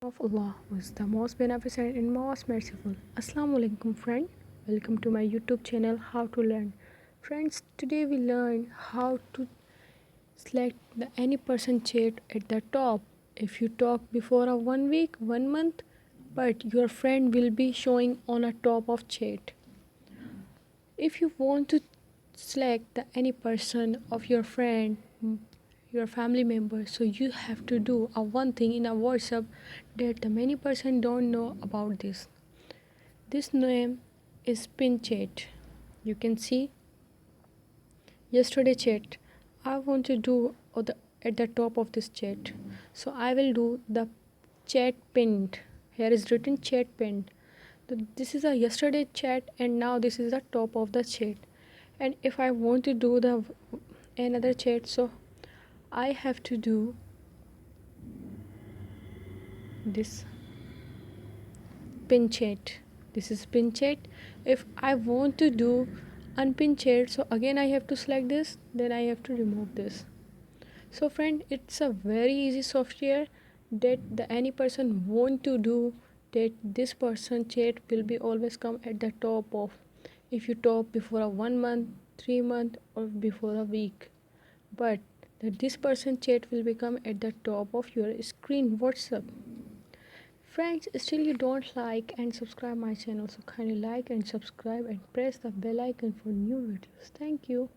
Of Allah who is the most beneficent and most merciful. Assalamu alaikum friend. Welcome to my YouTube channel How to Learn. Friends, today we learn how to select the any person chat at the top. If you talk before a 1 week, 1 month, but your friend will be showing on a top of chat. If you want to select the any person of your friend, your family member, so you have to do a one thing in a WhatsApp that the many person don't know about this name is pin chat. You can see yesterday chat. I want to do at the top of this chat, so I will do the chat pinned. Here is written chat pinned. This is a yesterday chat and now this is the top of the chat. And if I want to do the another chat, so I have to do this pin chat. This is pin chat. If I want to do unpin chat, so again I have to select this, then I have to remove this. So friend, it's a very easy software that the any person want to do, that this person chat will be always come at the top of, if you talk before a 1 month, 3 month, or before a week, but that this person chat will become at the top of your screen WhatsApp. Friends, still you don't like and subscribe my channel, so kindly like and subscribe and press the bell icon for new videos. Thank you.